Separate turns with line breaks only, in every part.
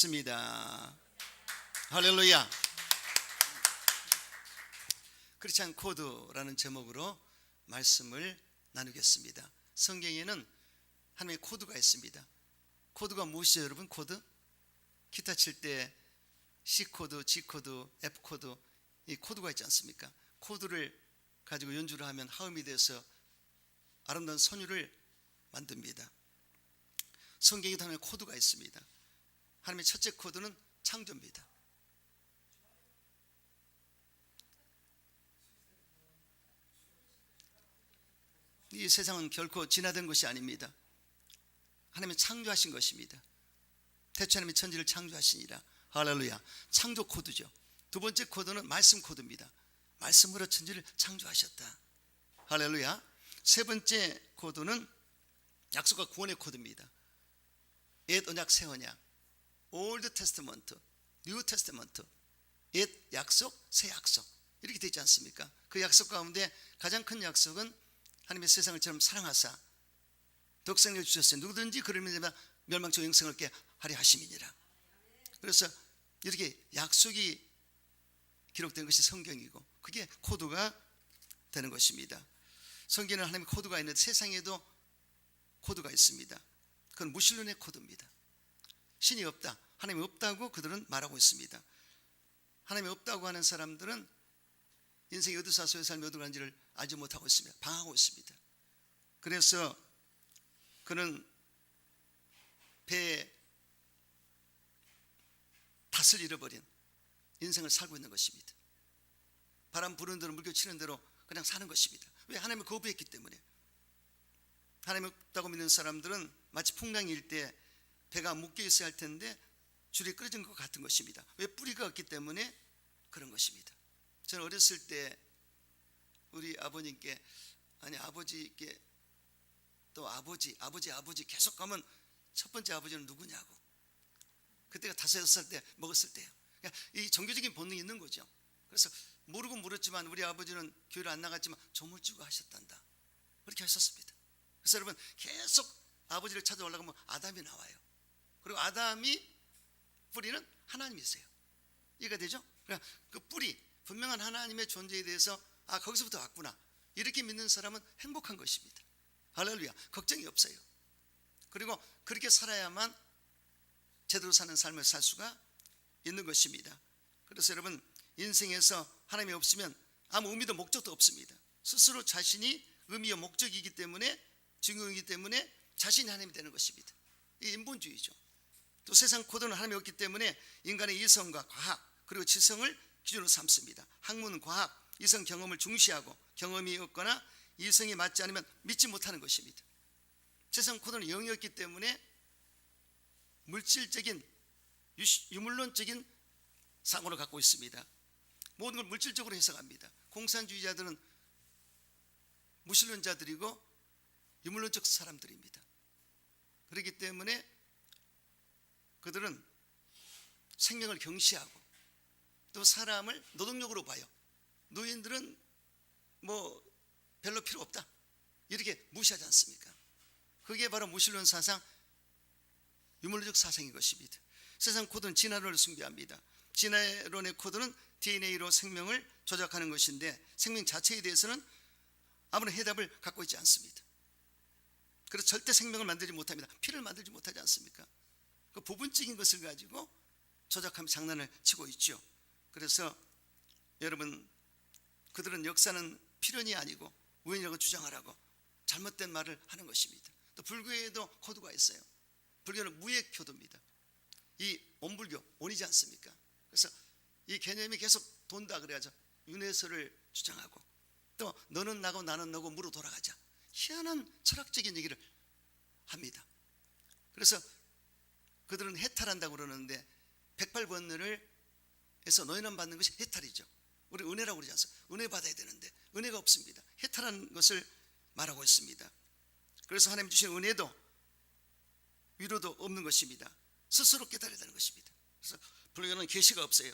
습니다. 할렐루야. 크리스찬 코드라는 제목으로 말씀을 나누겠습니다. 성경에는 하나님의 코드가 있습니다. 코드가 무엇이죠, 여러분? 코드? 기타 칠 때 C 코드, G 코드, F 코드, 이 코드가 있지 않습니까? 코드를 가지고 연주를 하면 화음이 돼서 아름다운 선율을 만듭니다. 성경에도 하나님의 코드가 있습니다. 하나님의 첫째 코드는 창조입니다. 이 세상은 결코 진화된 것이 아닙니다. 하나님이 창조하신 것입니다. 태초에 하나님이 천지를 창조하시니라. 할렐루야. 창조 코드죠. 두 번째 코드는 말씀 코드입니다. 말씀으로 천지를 창조하셨다. 할렐루야. 세 번째 코드는 약속과 구원의 코드입니다. 옛 언약, 새 언약, 올드 테스트먼트, 뉴 테스트먼트, 옛 약속, 새 약속, 이렇게 되어 있지 않습니까? 그 약속 가운데 가장 큰 약속은 하나님의 세상을 처럼 사랑하사 독생을 주셨어요. 누구든지 그를 믿으면 멸망치 영생을 얻게 하려 하심이니라. 그래서 이렇게 약속이 기록된 것이 성경이고, 그게 코드가 되는 것입니다. 성경에는 하나님의 코드가 있는데 세상에도 코드가 있습니다. 그건 무신론의 코드입니다. 신이 없다, 하나님이 없다고 그들은 말하고 있습니다. 하나님이 없다고 하는 사람들은 인생이 어디서 삶이 어디로 가는지를 알지 못하고 있습니다. 방황하고 있습니다. 그래서 그는 배에 닷을 잃어버린 인생을 살고 있는 것입니다. 바람 부는 대로 물결 치는 대로 그냥 사는 것입니다. 왜? 하나님을 거부했기 때문에. 하나님 없다고 믿는 사람들은 마치 풍랑일 때 배가 묶여 있어야 할 텐데 줄이 끊어진 것 같은 것입니다. 왜? 뿌리가 없기 때문에 그런 것입니다. 저는 어렸을 때 우리 아버님께, 아니 아버지께, 또 아버지 계속 가면 첫 번째 아버지는 누구냐고. 그때가 5, 6살 때 먹었을 때예요. 그러니까 이 종교적인 본능이 있는 거죠. 그래서 모르고 물었지만 우리 아버지는 교회를 안 나갔지만 조물주가 하셨단다, 그렇게 하셨습니다. 그래서 여러분, 계속 아버지를 찾아오려고 하면 아담이 나와요. 그리고 아담이 뿌리는 하나님이세요. 이해가 되죠? 그러니까 그 뿌리, 분명한 하나님의 존재에 대해서 거기서부터 왔구나, 이렇게 믿는 사람은 행복한 것입니다. 할렐루야. 걱정이 없어요. 그리고 그렇게 살아야만 제대로 사는 삶을 살 수가 있는 것입니다. 그래서 여러분, 인생에서 하나님이 없으면 아무 의미도 목적도 없습니다. 스스로 자신이 의미와 목적이기 때문에, 중요이기 때문에 자신이 하나님이 되는 것입니다. 이 인본주의죠. 또 세상 코드는 하나님이 없기 때문에 인간의 이성과 과학, 그리고 지성을 기준으로 삼습니다. 학문, 과학, 이성 경험을 중시하고 경험이 없거나 이성이 맞지 않으면 믿지 못하는 것입니다. 세상 코드는 영이 없기 때문에 물질적인, 유물론적인 사고를 갖고 있습니다. 모든 걸 물질적으로 해석합니다. 공산주의자들은 무신론자들이고 유물론적 사람들입니다. 그렇기 때문에 그들은 생명을 경시하고 또 사람을 노동력으로 봐요. 노인들은 뭐 별로 필요 없다, 이렇게 무시하지 않습니까? 그게 바로 무신론 사상, 유물론적 사상인 것입니다. 세상 코드는 진화론을 숭배합니다. 진화론의 코드는 DNA로 생명을 조작하는 것인데 생명 자체에 대해서는 아무런 해답을 갖고 있지 않습니다. 그래서 절대 생명을 만들지 못합니다. 피를 만들지 못하지 않습니까? 그 부분적인 것을 가지고 조작하며 장난을 치고 있죠. 그래서 여러분, 그들은 역사는 필연이 아니고 우연이라고 주장하라고 잘못된 말을 하는 것입니다. 또 불교에도 코드가 있어요. 불교는 무의 교도입니다. 이 온불교, 온이지 않습니까? 그래서 이 개념이 계속 돈다 그래가지고 윤회설을 주장하고, 또 너는 나고 나는 너고 무로 돌아가자, 희한한 철학적인 얘기를 합니다. 그래서 그들은 해탈한다고 그러는데 108번을 해서 노예남 받는 것이 해탈이죠. 우리 은혜라고 그러지 않습니까? 은혜 받아야 되는데 은혜가 없습니다. 해탈한 것을 말하고 있습니다. 그래서 하나님 주신 은혜도 위로도 없는 것입니다. 스스로 깨달아야 되는 것입니다. 그래서 불교는 계시가 없어요.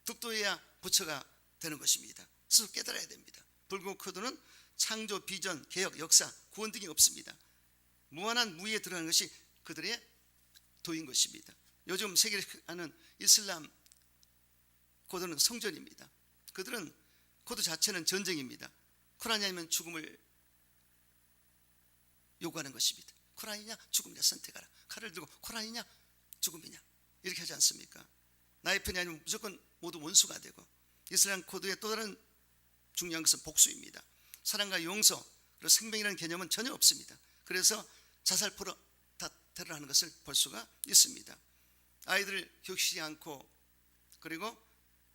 득도해야 부처가 되는 것입니다. 스스로 깨달아야 됩니다. 불교 코드는 창조, 비전, 개혁, 역사, 구원 등이 없습니다. 무한한 무에 들어가는 것이 그들의 도인 것입니다. 요즘 세계를 하는 이슬람 코드는 성전입니다. 그들은 코드 자체는 전쟁입니다. 쿠란이 아니면 죽음을 요구하는 것입니다. 쿠란이냐 죽음이냐 선택하라. 칼을 들고 쿠란이냐 죽음이냐 이렇게 하지 않습니까? 나의 편이 아니면 무조건 모두 원수가 되고, 이슬람 코드의 또 다른 중요한 것은 복수입니다. 사랑과 용서 그리고 생명이라는 개념은 전혀 없습니다. 그래서 자살포로 다 테러하는 것을 볼 수가 있습니다. 아이들을 교육시키지 않고, 그리고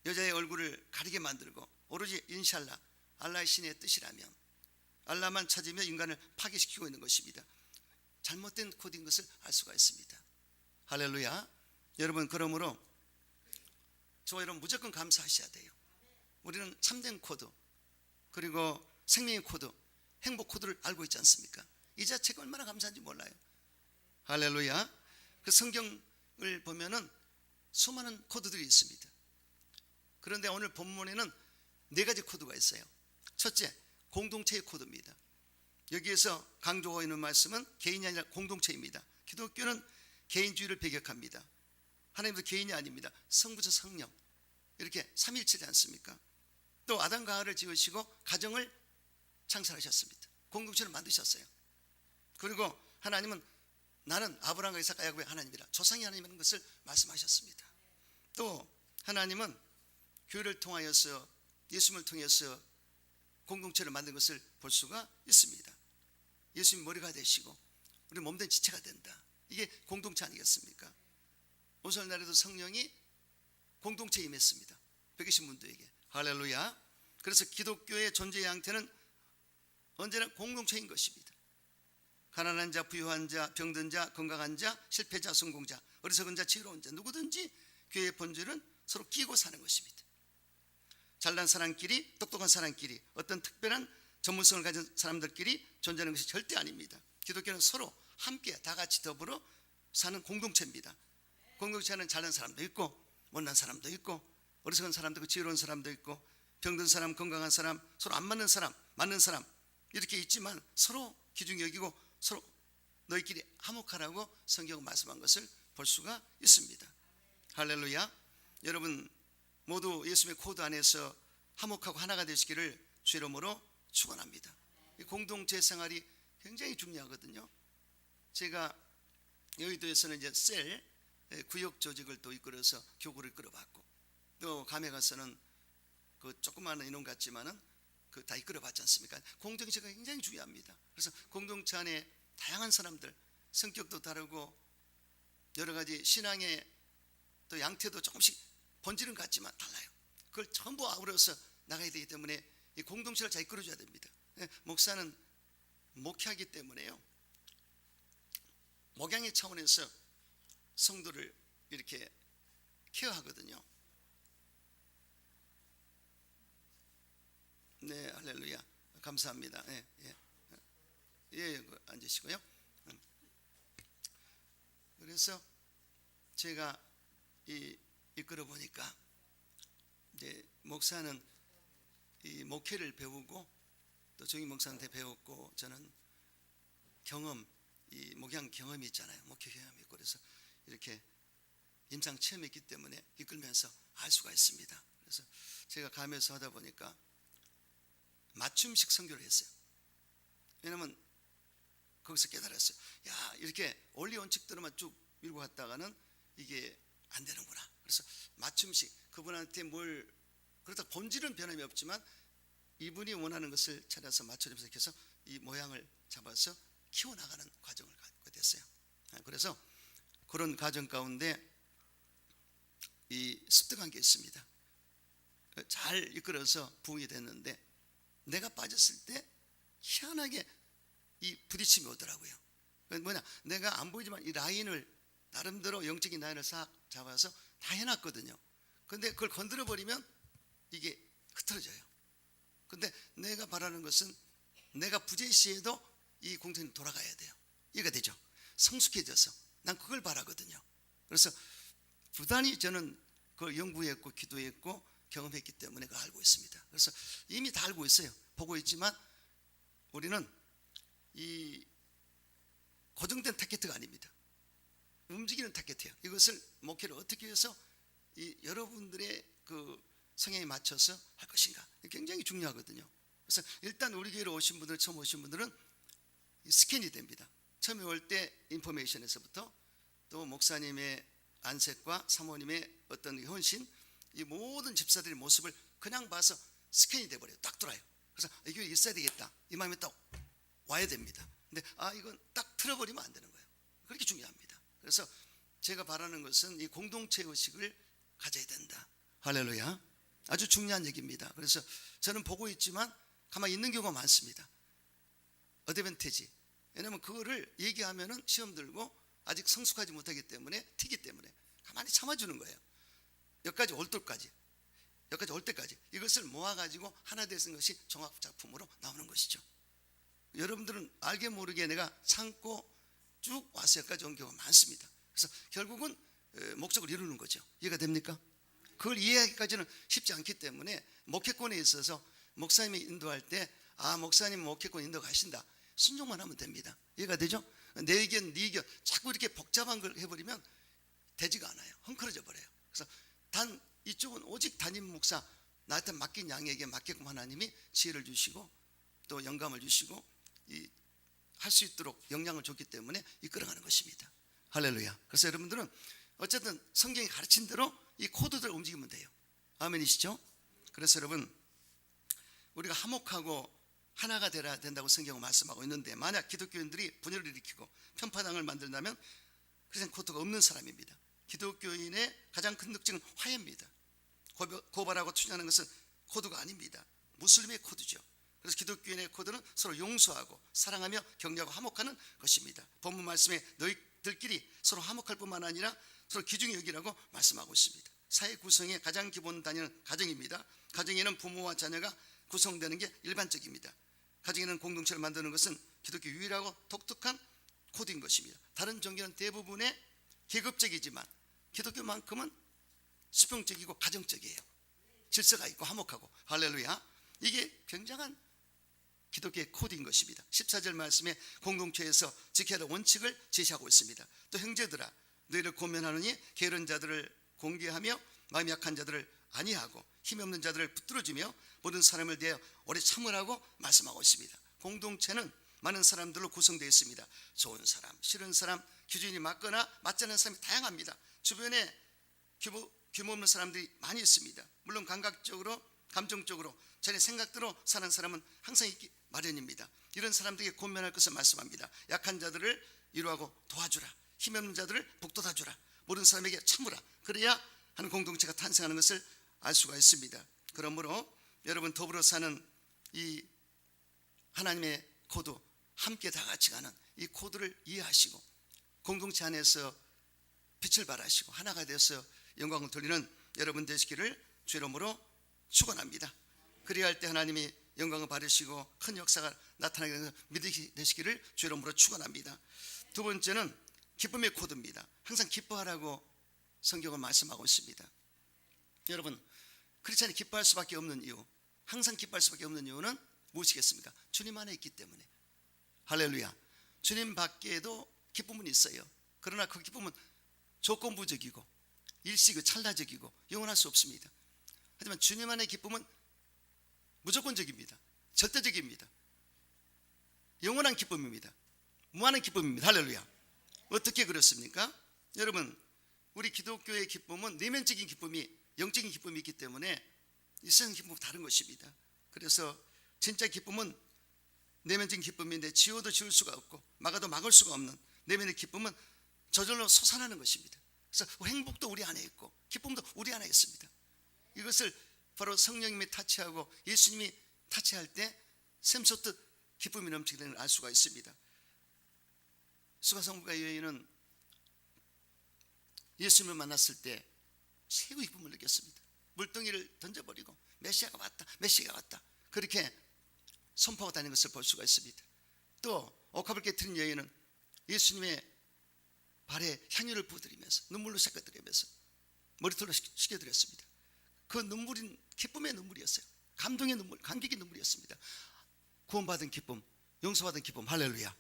여자의 얼굴을 가리게 만들고, 오로지 인샬라 알라의 신의 뜻이라면 알라만 찾으며 인간을 파괴시키고 있는 것입니다. 잘못된 코드인 것을 알 수가 있습니다. 할렐루야. 여러분, 그러므로 저와 여러분 무조건 감사하셔야 돼요. 우리는 참된 코드, 그리고 생명의 코드, 행복 코드를 알고 있지 않습니까? 이 자체가 얼마나 감사한지 몰라요. 할렐루야. 그 성경을 보면은 수많은 코드들이 있습니다. 그런데 오늘 본문에는 4가지 코드가 있어요. 첫째, 공동체의 코드입니다. 여기에서 강조하고 있는 말씀은 개인이 아니라 공동체입니다. 기독교는 개인주의를 배격합니다. 하나님도 개인이 아닙니다. 성부죠 성령, 이렇게 삼위일체지 않습니까? 또 아담과 하와를 지으시고 가정을 창설하셨습니다. 공동체를 만드셨어요. 그리고 하나님은 나는 아브라함과 이삭과 야곱의 하나님이라, 조상이 하나님이라는 것을 말씀하셨습니다. 또 하나님은 교회를 통하여서, 예수님을 통해서 공동체를 만든 것을 볼 수가 있습니다. 예수님 머리가 되시고 우리 몸된 지체가 된다. 이게 공동체 아니겠습니까? 오늘날에도 성령이 공동체에 임했습니다. 벽에 계신 분들에게. 할렐루야. 그래서 기독교의 존재의 양태는 언제나 공동체인 것입니다. 가난한 자, 부유한 자, 병든 자, 건강한 자, 실패자, 성공자, 어리석은 자, 지혜로운 자, 누구든지 교회의 본질은 서로 끼고 사는 것입니다. 잘난 사람끼리, 똑똑한 사람끼리, 어떤 특별한 전문성을 가진 사람들끼리 존재하는 것이 절대 아닙니다. 기독교는 서로 함께 다 같이 더불어 사는 공동체입니다. 공동체는 잘난 사람도 있고 못난 사람도 있고 어리석은 사람도 있고 지혜로운 사람도 있고 병든 사람, 건강한 사람, 서로 안 맞는 사람, 맞는 사람, 이렇게 있지만 서로 귀중히 여기고 서로 너희끼리 화목하라고 성경은 말씀한 것을 볼 수가 있습니다. 할렐루야. 여러분 모두 예수님의 코드 안에서 화목하고 하나가 되시기를 주 이름으로 축원합니다. 이 공동체 생활이 굉장히 중요하거든요. 제가 여의도에서는 이제 셀 구역 조직을 또 이끌어서 교구를 이끌어봤고, 또 감에 가서는 그 조그마한 인원 같지만은 그 다 이끌어봤지 않습니까? 공동체가 굉장히 중요합니다. 그래서 공동체 안에 다양한 사람들, 성격도 다르고 여러 가지 신앙의 또 양태도 조금씩 본질은 같지만 달라요. 그걸 전부 아우러서 나가야 되기 때문에 이 공동체를 잘 이끌어줘야 됩니다. 목사는 목회하기 때문에요, 목양의 차원에서 성도를 이렇게 케어하거든요. 네, 할렐루야. 감사합니다. 앉으시고요. 그래서 제가 이끌어 보니까 이제 목사는 이 목회를 배우고 또 정희 목사한테 배웠고, 저는 경험, 이 목양 경험이 있잖아요. 목회 경험이 있고, 그래서 이렇게 임상 체험했기 때문에 이끌면서 알 수가 있습니다. 그래서 제가 가면서 하다 보니까 맞춤식 선교를 했어요. 왜냐면 거기서 깨달았어요. 야, 이렇게 원리 원칙대로만 쭉 밀고 갔다가는 이게 안 되는구나. 그래서 맞춤식, 그분한테 뭘, 그렇다 본질은 변함이 없지만 이분이 원하는 것을 찾아서 맞춰주면서 해서 이 모양을 잡아서 키워나가는 과정을 갖게 됐어요. 그래서 그런 과정 가운데 이 습득한 게 있습니다. 잘 이끌어서 부흥이 됐는데 내가 빠졌을 때 희한하게 이 부딪힘이 오더라고요. 뭐냐, 내가 안 보이지만 이 라인을 나름대로 영적인 라인을 싹 잡아서 다 해놨거든요. 근데 그걸 건드려 버리면 이게 흐트러져요. 근데 내가 바라는 것은 내가 부재시에도 이 공통이 돌아가야 돼요. 이해가 되죠? 성숙해져서 난 그걸 바라거든요. 그래서 부단히 저는 그걸 연구했고 기도했고 경험했기 때문에 그걸 알고 있습니다. 그래서 이미 다 알고 있어요. 보고 있지만 우리는 이 고정된 타겟가 아닙니다. 움직이는 타겟이에요. 이것을 목회를 어떻게 해서 여러분들의 그 성향에 맞춰서 할 것인가, 굉장히 중요하거든요. 그래서 일단 우리 교회로 오신 분들, 처음 오신 분들은 스캔이 됩니다. 처음에 올 때 인포메이션에서부터 또 목사님의 안색과 사모님의 어떤 헌신, 이 모든 집사들의 모습을 그냥 봐서 스캔이 돼버려요. 딱 돌아요. 그래서 이게 있어야 되겠다, 이 마음에 딱 와야 됩니다. 근데 이건 딱 틀어버리면 안 되는 거예요. 그렇게 중요합니다. 그래서 제가 바라는 것은 이 공동체 의식을 가져야 된다. 할렐루야. 아주 중요한 얘기입니다. 그래서 저는 보고 있지만 가만히 있는 경우가 많습니다. 어드밴티지. 왜냐하면 그거를 얘기하면은 시험 들고 아직 성숙하지 못하기 때문에, 튀기 때문에 가만히 참아주는 거예요. 여기까지 올 때까지 이것을 모아가지고 하나 되는 것이 종합작품으로 나오는 것이죠. 여러분들은 알게 모르게 내가 참고 쭉 와서 여기까지 온 경우가 많습니다. 그래서 결국은 목적을 이루는 거죠. 이해가 됩니까? 그걸 이해하기까지는 쉽지 않기 때문에 목회권에 있어서 목사님이 인도할 때 목사님 목회권 인도 가신다, 순종만 하면 됩니다. 이해가 되죠? 내 의견, 네 의견 자꾸 이렇게 복잡한 걸 해버리면 되지가 않아요. 헝클어져 버려요. 그래서 단 이쪽은 오직 담임 목사, 나한테 맡긴 양에게 맡게끔 하나님이 지혜를 주시고 또 영감을 주시고 할 수 있도록 영향을 줬기 때문에 이끌어가는 것입니다. 할렐루야. 그래서 여러분들은 어쨌든 성경이 가르친 대로 이 코드들을 움직이면 돼요. 아멘이시죠? 그래서 여러분, 우리가 화목하고 하나가 되어야 된다고 성경은 말씀하고 있는데, 만약 기독교인들이 분열을 일으키고 편파당을 만든다면 그것은 코드가 없는 사람입니다. 기독교인의 가장 큰 특징은 화해입니다. 고발하고 투쟁하는 것은 코드가 아닙니다. 무슬림의 코드죠. 그래서 기독교인의 코드는 서로 용서하고 사랑하며 격려하고 화목하는 것입니다. 본문 말씀에 너희들끼리 서로 화목할 뿐만 아니라 서로 귀중히 여기라고 말씀하고 있습니다. 사회 구성의 가장 기본 단위는 가정입니다. 가정에는 부모와 자녀가 구성되는 게 일반적입니다. 가정에는 공동체를 만드는 것은 기독교 유일하고 독특한 코드인 것입니다. 다른 종교는 대부분의 계급적이지만 기독교만큼은 수평적이고 가정적이에요. 질서가 있고 화목하고. 할렐루야. 이게 굉장한 기독교의 코드인 것입니다. 14절 말씀에 공동체에서 지켜야 할 원칙을 제시하고 있습니다. 또 형제들아, 너희를 고면하느니 게으른 자들을 공개하며 마음이 약한 자들을 안위하고 힘이 없는 자들을 붙들어주며 모든 사람을 대하여 오래 참으라고 말씀하고 있습니다. 공동체는 많은 사람들로 구성되어 있습니다. 좋은 사람, 싫은 사람, 기준이 맞거나 맞지 않는 사람이 다양합니다. 주변에 규모 없는 사람들이 많이 있습니다. 물론 감각적으로, 감정적으로 자기 생각대로 사는 사람은 항상 있기 마련입니다. 이런 사람들에게 권면할 것을 말씀합니다. 약한 자들을 위로하고 도와주라. 힘 없는 자들을 북돋아주라. 모든 사람에게 참으라. 그래야 하는 공동체가 탄생하는 것을 알 수가 있습니다. 그러므로 여러분, 더불어 사는 이 하나님의 코드, 함께 다 같이 가는 이 코드를 이해하시고 공동체 안에서 빛을 발하시고 하나가 되어서 영광을 돌리는 여러분 되시기를 주 이름으로 축원합니다. 그래야 할 때 하나님이 영광을 받으시고 큰 역사가 나타나게 되시기를 주 이름으로 축원합니다. 두 번째는 기쁨의 코드입니다. 항상 기뻐하라고 성경은 말씀하고 있습니다. 여러분, 크리스찬이 기뻐할 수밖에 없는 이유, 항상 기뻐할 수밖에 없는 이유는 무엇이겠습니까? 주님 안에 있기 때문에. 할렐루야. 주님 밖에도 기쁨은 있어요. 그러나 그 기쁨은 조건부적이고 일시고 찰나적이고 영원할 수 없습니다. 하지만 주님 안의 기쁨은 무조건적입니다. 절대적입니다. 영원한 기쁨입니다. 무한한 기쁨입니다. 할렐루야. 어떻게 그렇습니까? 여러분, 우리 기독교의 기쁨은 내면적인 기쁨이, 영적인 기쁨이 있기 때문에 이 세상 기쁨은 다른 것입니다. 그래서 진짜 기쁨은 내면적인 기쁨인데 지워도 지울 수가 없고 막아도 막을 수가 없는 내면의 기쁨은 저절로 솟아나는 것입니다. 그래서 행복도 우리 안에 있고 기쁨도 우리 안에 있습니다. 이것을 바로 성령님이 타치하고 예수님이 타치할 때 샘솟듯 기쁨이 넘치게 되는 걸 알 수가 있습니다. 수가성부가 여인은 예수님을 만났을 때 최고의 기쁨을 느꼈습니다. 물동이를 던져버리고 메시아가 왔다, 메시아가 왔다, 그렇게 선포하고 다니는 것을 볼 수가 있습니다. 또 옥합을 깨트린 여인은 예수님의 발에 향유를 부어드리면서 눈물로 닦아드리면서 머리털로 씻겨드렸습니다. 그 눈물은 기쁨의 눈물이었어요. 감동의 눈물, 감격의 눈물이었습니다. 구원받은 기쁨, 용서받은 기쁨. 할렐루야.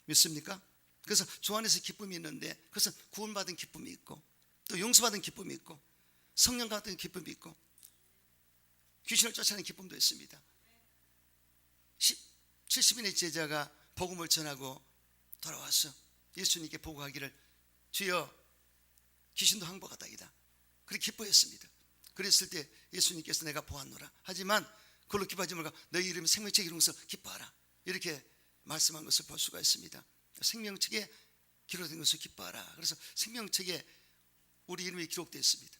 믿습니까? 그래서 주 안에서 기쁨이 있는데 그것은 구원받은 기쁨이 있고 또 용서받은 기쁨이 있고 성령 같은 기쁨이 있고 귀신을 쫓아내는 기쁨도 있습니다. 70인의 제자가 복음을 전하고 돌아와서 예수님께 보고하기를 주여 귀신도 항복하다이다. 그렇게 기뻐했습니다. 그랬을 때 예수님께서 내가 보았노라. 하지만 그걸로 기뻐하지 말고 너희 이름이 생명책에 이름으로써 기뻐하라. 이렇게 말씀한 것을 볼 수가 있습니다. 생명책에 기록된 것을 기뻐하라. 그래서 생명책에 우리 이름이 기록되어 있습니다.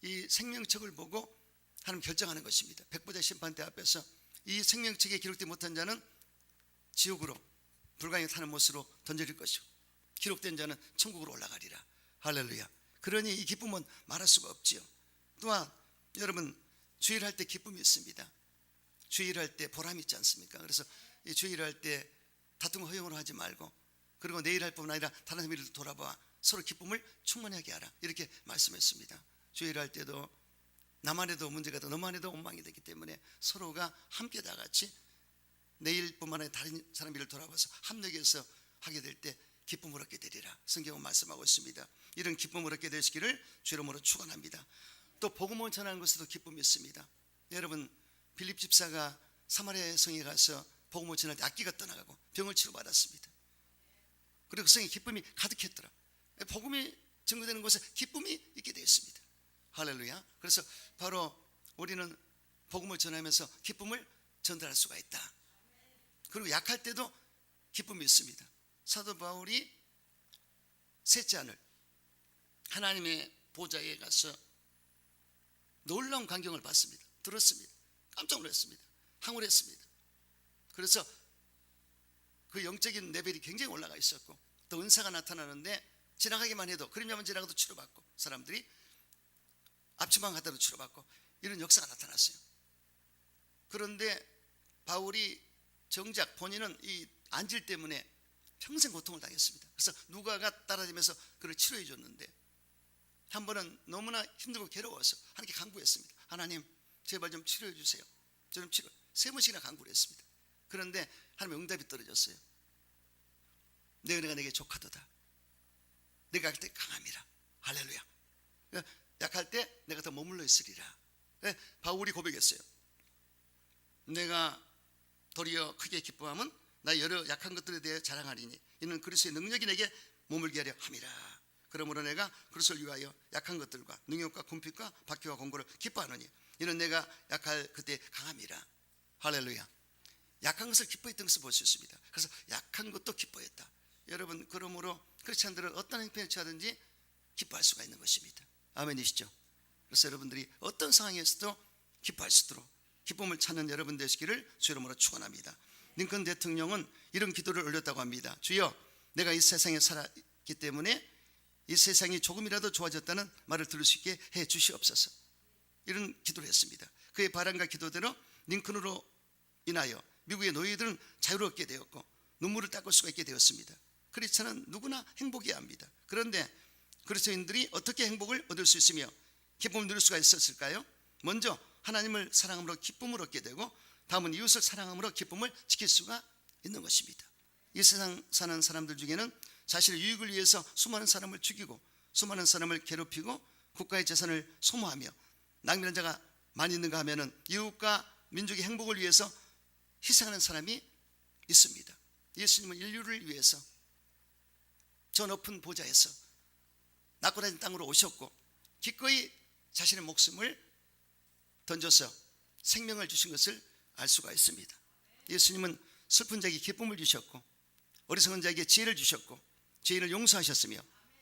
이 생명책을 보고 하나님 결정하는 것입니다. 백보자 심판대 앞에서 이 생명책에 기록되지 못한 자는 지옥으로 불가에 타는 못으로 던져질 것이고 기록된 자는 천국으로 올라가리라. 할렐루야. 그러니 이 기쁨은 말할 수가 없지요. 또한 여러분 주일할 때 기쁨이 있습니다. 주일할 때 보람이 있지 않습니까? 그래서 이 주일할 때 다툼을 허용으로 하지 말고 그리고 내일 할 뿐만 아니라 다른 일을 돌아봐 서로 기쁨을 충만히 하게 하라. 이렇게 말씀했습니다. 주일할 때도 나만 해도 문제가 더 너만 해도 원망이 되기 때문에 서로가 함께 다 같이 내일뿐만 아니라 다른 사람 일을 돌아봐서 합력해서 하게 될 때 기쁨을 얻게 되리라. 성경은 말씀하고 있습니다. 이런 기쁨을 얻게 되시기를 주 이름으로 축원합니다. 또 복음을 전하는 것에도 기쁨이 있습니다. 여러분 빌립 집사가 사마리아 성에 가서 복음을 전할 때 악기가 떠나가고 병을 치료받았습니다. 그리고 그 성에 기쁨이 가득했더라. 복음이 증거되는 곳에 기쁨이 있게 되어 있습니다. 할렐루야. 그래서 바로 우리는 복음을 전하면서 기쁨을 전달할 수가 있다. 그리고 약할 때도 기쁨이 있습니다. 사도 바울이 셋째 하늘 하나님의 보좌에 가서 놀라운 광경을 봤습니다. 들었습니다. 깜짝 놀랐습니다. 황홀했습니다. 그래서 그 영적인 레벨이 굉장히 올라가 있었고 또 은사가 나타나는데 지나가기만 해도 그림자만 지나가도 치료받고 사람들이 앞치마만 갖다도 치료받고 이런 역사가 나타났어요. 그런데 바울이 정작 본인은 이 안질 때문에 평생 고통을 당했습니다. 그래서 누가가 따라다니면서 그를 치료해 줬는데 한 번은 너무나 힘들고 괴로워서 하나님께 간구했습니다. 하나님 제발 좀 치료해 주세요. 저는 치료 3번씩이나 간구를 했습니다. 그런데 하나님의 응답이 떨어졌어요. 내 은혜가 내게 족하도다. 내가 할 때 강함이라. 할렐루야. 약할 때 내가 더 머물러 있으리라. 바울이 고백했어요. 내가 도리어 크게 기뻐함은 나 여러 약한 것들에 대해 자랑하리니 이는 그리스도의 능력이 내게 머물게 하려 함이라. 그러므로 내가 그리스도를 위하여 약한 것들과 능력과 궁핍과 박해와 공고를 기뻐하노니 이는 내가 약할 그때 강함이라. 할렐루야. 약한 것을 기뻐했던 것을 볼 수 있습니다. 그래서 약한 것도 기뻐했다. 여러분 그러므로 크리스찬들은 어떤 형편에 처하든지 기뻐할 수가 있는 것입니다. 아멘이시죠? 그래서 여러분들이 어떤 상황에서도 기뻐할 수 있도록 기쁨을 찾는 여러분 되시기를 주 이름으로 축원합니다. 링컨 대통령은 이런 기도를 올렸다고 합니다. 주여 내가 이 세상에 살았기 때문에 이 세상이 조금이라도 좋아졌다는 말을 들을 수 있게 해 주시옵소서. 이런 기도를 했습니다. 그의 바람과 기도대로 링컨으로 인하여 미국의 노예들은 자유롭게 되었고 눈물을 닦을 수가 있게 되었습니다. 크리스찬은 누구나 행복해야 합니다. 그런데 그리스도인들이 어떻게 행복을 얻을 수 있으며 기쁨을 누릴 수가 있었을까요? 먼저 하나님을 사랑함으로 기쁨을 얻게 되고 다음은 이웃을 사랑함으로 기쁨을 지킬 수가 있는 것입니다. 이 세상 사는 사람들 중에는 자신의 유익을 위해서 수많은 사람을 죽이고 수많은 사람을 괴롭히고 국가의 재산을 소모하며 낭비하는 자가 많이 있는가 하면은 이웃과 민족의 행복을 위해서 희생하는 사람이 있습니다. 예수님은 인류를 위해서 저 높은 보좌에서 낮고 낮은 땅으로 오셨고 기꺼이 자신의 목숨을 던져서 생명을 주신 것을 알 수가 있습니다. 예수님은 슬픈 자에게 기쁨을 주셨고 어리석은 자에게 지혜를 주셨고 죄인을 용서하셨으며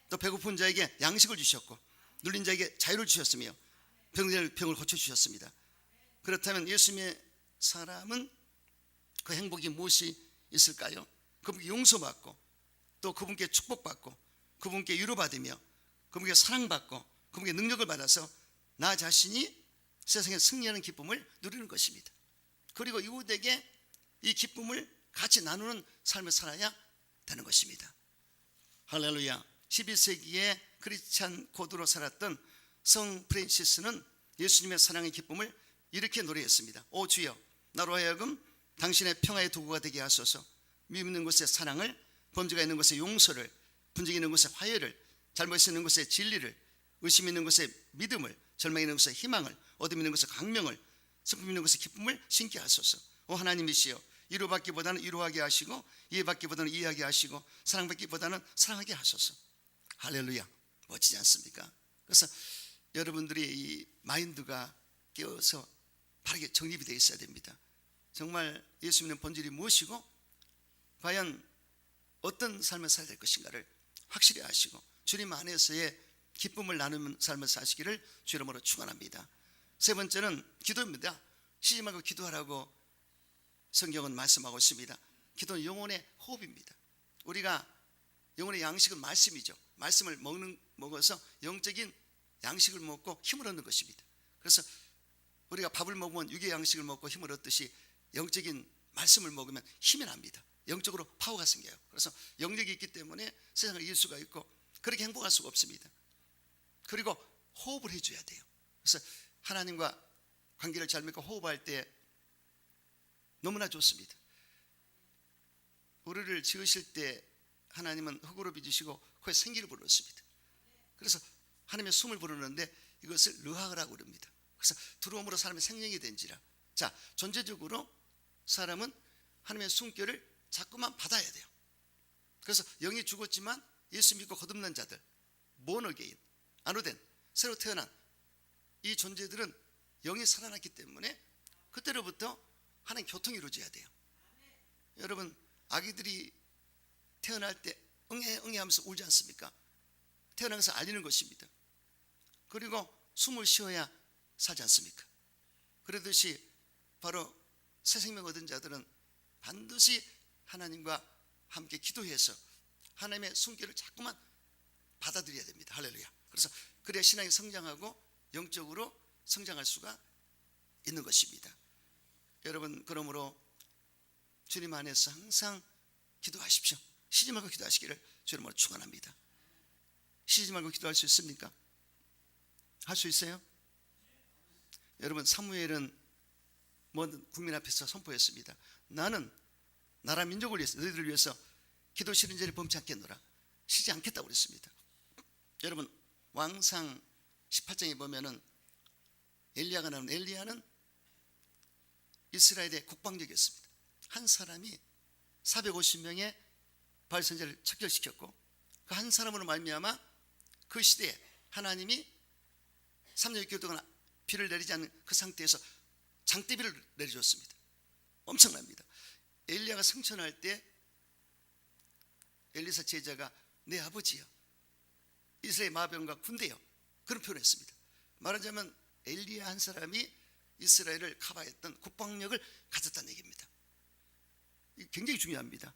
또 배고픈 자에게 양식을 주셨고 눌린 자에게 자유를 주셨으며 병든 병을 고쳐주셨습니다. 그렇다면 예수님의 사람은 그 행복이 무엇이 있을까요? 그분께 용서받고 또 그분께 축복받고 그분께 위로받으며 그분께 사랑받고 그분께 능력을 받아서 나 자신이 세상에 승리하는 기쁨을 누리는 것입니다. 그리고 이웃에게 이 기쁨을 같이 나누는 삶을 살아야 되는 것입니다. 할렐루야. 11세기에 크리스찬 고도로 살았던 성 프란시스는 예수님의 사랑의 기쁨을 이렇게 노래했습니다. 오 주여 나로 하여금 당신의 평화의 도구가 되게 하소서. 믿는 곳의 사랑을 범죄가 있는 곳에 용서를, 분쟁이 있는 곳에 화해를, 잘못이 있는 곳에 진리를, 의심 있는 곳에 믿음을, 절망이 있는 곳에 희망을, 어둠이 있는 곳에 광명을, 슬픔이 있는 곳에 기쁨을 신게 하소서. 오 하나님이시여, 위로받기보다는 위로하게 하시고, 이해받기보다는 이해하게 하시고, 사랑받기보다는 사랑하게 하소서. 할렐루야. 멋지지 않습니까? 그래서 여러분들이 이 마인드가 깨어서 바르게 정립이 되어 있어야 됩니다. 정말 예수 믿는 본질이 무엇이고 과연 어떤 삶을 살아야 될 것인가를 확실히 아시고 주님 안에서의 기쁨을 나누는 삶을 사시기를 주 이름으로 축원합니다. 세 번째는 기도입니다. 쉬지 말고 기도하라고 성경은 말씀하고 있습니다. 기도는 영혼의 호흡입니다. 우리가 영혼의 양식은 말씀이죠. 말씀을 먹어서 영적인 양식을 먹고 힘을 얻는 것입니다. 그래서 우리가 밥을 먹으면 육의 양식을 먹고 힘을 얻듯이 영적인 말씀을 먹으면 힘이 납니다. 영적으로 파워가 생겨요. 그래서 영력이 있기 때문에 세상을 이길 수가 있고 그렇게 행복할 수가 없습니다. 그리고 호흡을 해줘야 돼요. 그래서 하나님과 관계를 잘 맺고 호흡할 때 너무나 좋습니다. 우리를 지으실 때 하나님은 흙으로 빚으시고 코에 생기를 불렀습니다. 그래서 하나님의 숨을 부르는데 이것을 르하라고 그럽니다. 그래서 들어옴으로 사람의 생명이 된지라. 자, 존재적으로 사람은 하나님의 숨결을 자꾸만 받아야 돼요. 그래서 영이 죽었지만 예수 믿고 거듭난 자들, 본어게인, 안우된, 새로 태어난 이 존재들은 영이 살아났기 때문에 그때로부터 하나님 교통이 이루어져야 돼요. 여러분, 아기들이 태어날 때 응애 응애 하면서 울지 않습니까? 태어난 것을 알리는 것입니다. 그리고 숨을 쉬어야 살지 않습니까? 그러듯이 바로 새 생명 얻은 자들은 반드시 하나님과 함께 기도해서 하나님의 숨결을 자꾸만 받아들여야 됩니다. 할렐루야. 그래서 그래야 신앙이 성장하고 영적으로 성장할 수가 있는 것입니다. 여러분, 그러므로 주님 안에서 항상 기도하십시오. 쉬지 말고 기도하시기를 주님으로 축원합니다. 쉬지 말고 기도할 수 있습니까? 할 수 있어요? 여러분, 사무엘은 모든 국민 앞에서 선포했습니다. 나는 나라 민족을 위해서, 너희들을 위해서 기도 싫은 죄를 범치 않겠노라. 쉬지 않겠다고 그랬습니다. 여러분, 왕상 18장에 보면은 엘리야가 나오는, 엘리야는 이스라엘의 국방력이었습니다. 한 사람이 450명의 바알 선지자를 척결시켰고 그 한 사람으로 말미암아 그 시대에 하나님이 3년 6개월 동안 비를 내리지 않는 그 상태에서 장대비를 내려줬습니다. 엄청납니다. 엘리야가 승천할 때 엘리사 제자가 내 아버지요, 이스라엘 마병과 군대요, 그런 표현을 했습니다. 말하자면 엘리야 한 사람이 이스라엘을 커버했던 국방력을 가졌다는 얘기입니다. 이게 굉장히 중요합니다.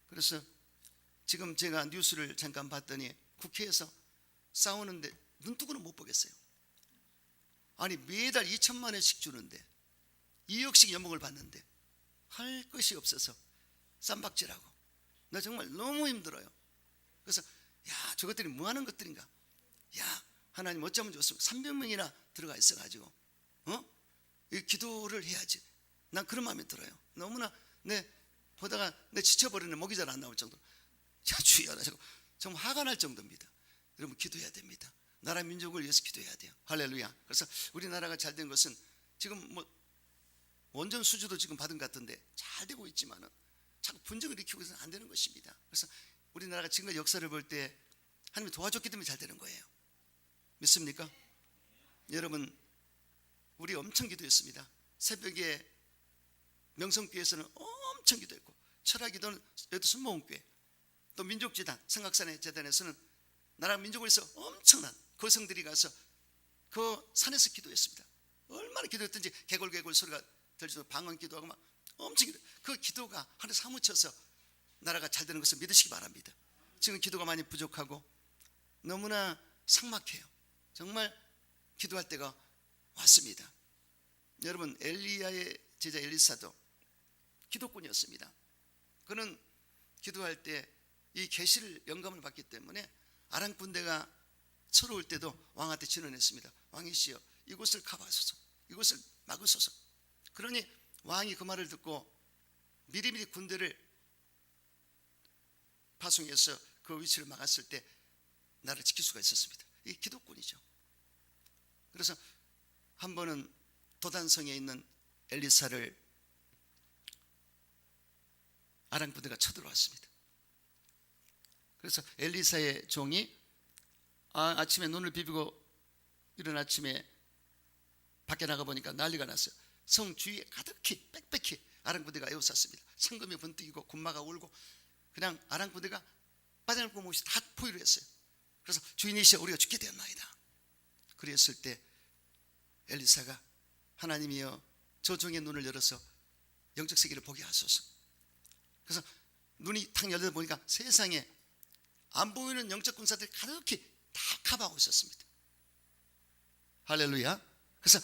그래서 지금 제가 뉴스를 잠깐 봤더니 국회에서 싸우는데 눈뜨고는 못 보겠어요. 아니, 매달 2천만 원씩 주는데 2억씩 연봉을 받는데 할 것이 없어서 쌈박질하고, 나 정말 너무 힘들어요. 그래서 야, 저것들이 뭐 하는 것들인가. 야, 하나님 어쩌면 좋습니까? 300명이나 들어가 있어가지고 이 기도를 해야지. 난 그런 마음이 들어요. 너무나 보다가 내 지쳐버리는, 목이 잘 안 나올 정도로, 야 주여, 나 정말 화가 날 정도입니다. 여러분, 기도해야 됩니다. 나라 민족을 위해서 기도해야 돼요. 할렐루야. 그래서 우리나라가 잘 된 것은 지금 뭐 원전 수주도 지금 받은 것 같은데 잘 되고 있지만은 자꾸 분쟁을 일으키고 있어서는 안 되는 것입니다. 그래서 우리나라가 지금까지 역사를 볼 때 하나님이 도와줬기 때문에 잘 되는 거예요. 믿습니까? 여러분, 우리 엄청 기도했습니다. 새벽에 명성교회에서는 엄청 기도했고, 철학기도는 여기도 순모음교회, 또 민족재단, 성각산의 재단에서는 나라 민족을 위해서 엄청난 거성들이 가서 그 산에서 기도했습니다. 얼마나 기도했든지 개골개골 소리가 들려서 방언 기도하고 막 엄청 기도. 그 기도가 하나님 사무쳐서 나라가 잘 되는 것을 믿으시기 바랍니다. 지금 기도가 많이 부족하고 너무나 삭막해요. 정말 기도할 때가 왔습니다. 여러분, 엘리야의 제자 엘리사도 기도꾼이었습니다. 그는 기도할 때 이 계시를 영감을 받기 때문에 아람 군대가 쳐올 때도 왕한테 진언했습니다. 왕이시여, 이곳을 가봐소서, 이곳을 막으소서. 그러니 왕이 그 말을 듣고 미리미리 군대를 파송해서 그 위치를 막았을 때 나를 지킬 수가 있었습니다. 이게 기도꾼이죠. 그래서 한 번은 도단성에 있는 엘리사를 아람 부대가 쳐들어왔습니다. 그래서 엘리사의 종이 아침에 눈을 비비고 이른 아침에 밖에 나가 보니까 난리가 났어요. 성 주위에 가득히 빽빽히 아람 부대가 에워쌌습니다. 상금이 번뜩이고 군마가 울고 그냥 아람 부대가 빠져날 곳 없이 다 포위를 했어요. 그래서 주인이시여 우리가 죽게 되었나이다. 그랬을 때 엘리사가 하나님이여 저 종의 눈을 열어서 영적 세계를 보게 하소서. 그래서 눈이 탁 열려 보니까 세상에 안 보이는 영적 군사들이 가득히 다 커버하고 있었습니다. 할렐루야. 그래서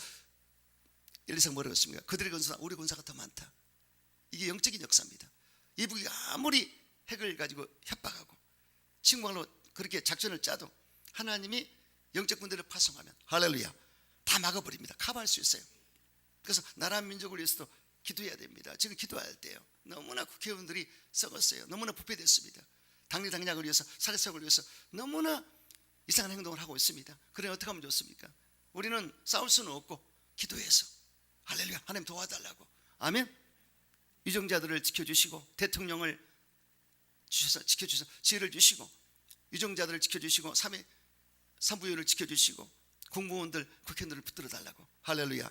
엘리사가 뭐라고 했습니까? 그들의 군사가 우리 군사가 더 많다. 이게 영적인 역사입니다. 이북이가 아무리 핵을 가지고 협박하고 침공하려 그렇게 작전을 짜도 하나님이 영적 군대를 파송하면 할렐루야 다 막아버립니다. 커버할 수 있어요. 그래서 나라 민족을 위해서도 기도해야 됩니다. 지금 기도할 때요. 너무나 국회의원들이 썩었어요. 너무나 부패됐습니다. 당리 당략을 위해서 사회성을 위해서 너무나 이상한 행동을 하고 있습니다. 그래 어떻게 하면 좋습니까? 우리는 싸울 수는 없고 기도해서 할렐루야 하나님 도와달라고. 아멘. 유정자들을 지켜주시고 대통령을 주셔서 지켜주셔서 지혜를 주시고 유정자들을 지켜주시고 삼부유를 지켜주시고 공무원들 국회의원들을 붙들어 달라고. 할렐루야.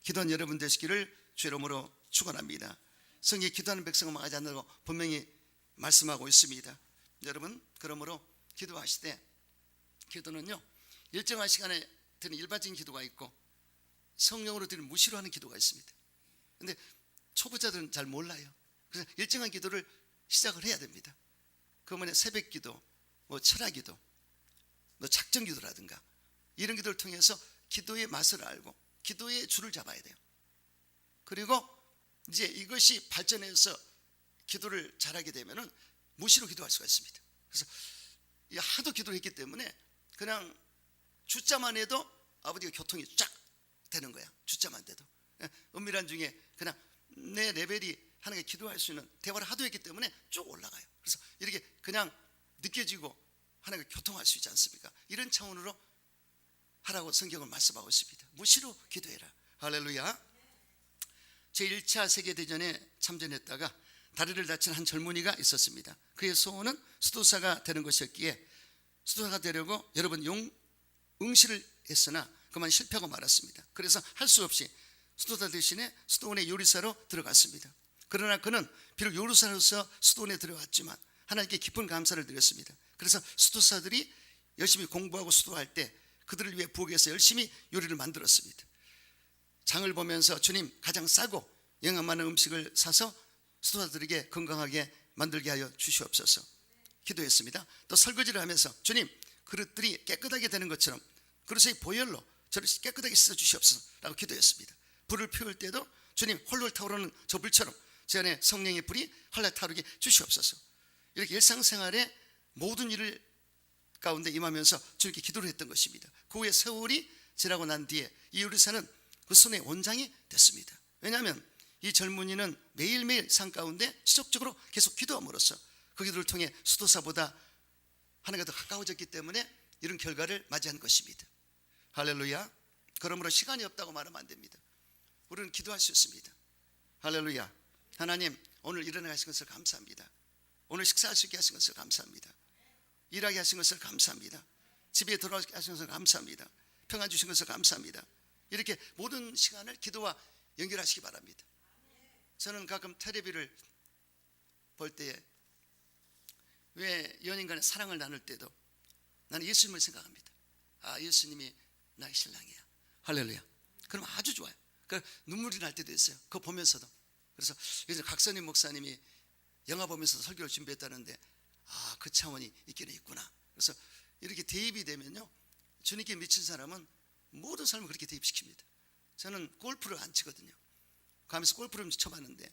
기도한 여러분 되시기를 주 이름으로 축원합니다. 성경에 기도하는 백성은 망하지 않는다고 분명히 말씀하고 있습니다. 여러분 그러므로 기도하실 때 기도는요 일정한 시간에 드리는 일반적인 기도가 있고 성령으로 드리는 무시로 하는 기도가 있습니다. 근데 초보자들은 잘 몰라요. 그래서 일정한 기도를 시작을 해야 됩니다. 그 뭐냐 새벽 기도, 뭐 철학 기도, 뭐 작정 기도라든가 이런 기도를 통해서 기도의 맛을 알고 기도의 줄을 잡아야 돼요. 그리고 이제 이것이 발전해서 기도를 잘하게 되면은 무시로 기도할 수가 있습니다. 그래서 하도 기도를 했기 때문에 그냥 주자만 해도 아버지가 교통이 쫙 되는 거야. 주자만 돼도 은밀한 중에 그냥 내 레벨이 하나님께 기도할 수 있는 대화를 하도 했기 때문에 쭉 올라가요. 그래서 이렇게 그냥 느껴지고 하나님께 교통할 수 있지 않습니까? 이런 차원으로 하라고 성경을 말씀하고 있습니다. 무시로 기도해라. 할렐루야. 제1차 세계대전에 참전했다가 다리를 다친 한 젊은이가 있었습니다. 그의 소원은 수도사가 되는 것이었기에 수도사가 되려고 여러 번 응시를 했으나 그만 실패하고 말았습니다. 그래서 할 수 없이 수도사 대신에 수도원의 요리사로 들어갔습니다. 그러나 그는 비록 요리사로서 수도원에 들어갔지만 하나님께 깊은 감사를 드렸습니다. 그래서 수도사들이 열심히 공부하고 수도할 때 그들을 위해 부엌에서 열심히 요리를 만들었습니다. 장을 보면서 주님 가장 싸고 영양 많은 음식을 사서 수도사들에게 건강하게 만들게 하여 주시옵소서 기도했습니다. 또 설거지를 하면서 주님 그릇들이 깨끗하게 되는 것처럼 그릇의 보혈로 저를 깨끗하게 씻어 주시옵소서 라고 기도했습니다. 불을 피울 때도 주님 홀로 타오르는 저 불처럼 제 안에 성령의 불이 활활 타오르게 주시옵소서. 이렇게 일상생활의 모든 일을 가운데 임하면서 주님께 기도를 했던 것입니다. 그 후에 세월이 지나고 난 뒤에 이 요리사는 그 손의 원장이 됐습니다. 왜냐하면 이 젊은이는 매일매일 삶 가운데 지속적으로 계속 기도함으로써 그 기도를 통해 수도사보다 하나님과 더 가까워졌기 때문에 이런 결과를 맞이한 것입니다. 할렐루야. 그러므로 시간이 없다고 말하면 안 됩니다. 우리는 기도할 수 있습니다. 할렐루야. 하나님 오늘 일어나게 하신 것을 감사합니다. 오늘 식사할 수 있게 하신 것을 감사합니다. 일하게 하신 것을 감사합니다. 집에 돌아오게 하신 것을 감사합니다. 평안 주신 것을 감사합니다. 이렇게 모든 시간을 기도와 연결하시기 바랍니다. 저는 가끔 텔레비를 볼 때에 왜 연인 간의 사랑을 나눌 때도 나는 예수님을 생각합니다. 아 예수님이 나의 신랑이야. 할렐루야. 그럼 아주 좋아요. 눈물이 날 때도 있어요. 그거 보면서도. 그래서 예전에 각선임 목사님이 영화 보면서 설교를 준비했다는데 그 차원이 있기는 있구나. 그래서 이렇게 대입이 되면요 주님께 미친 사람은 모든 삶을 그렇게 대입시킵니다. 저는 골프를 안 치거든요. 가면서 골프를 쳐봤는데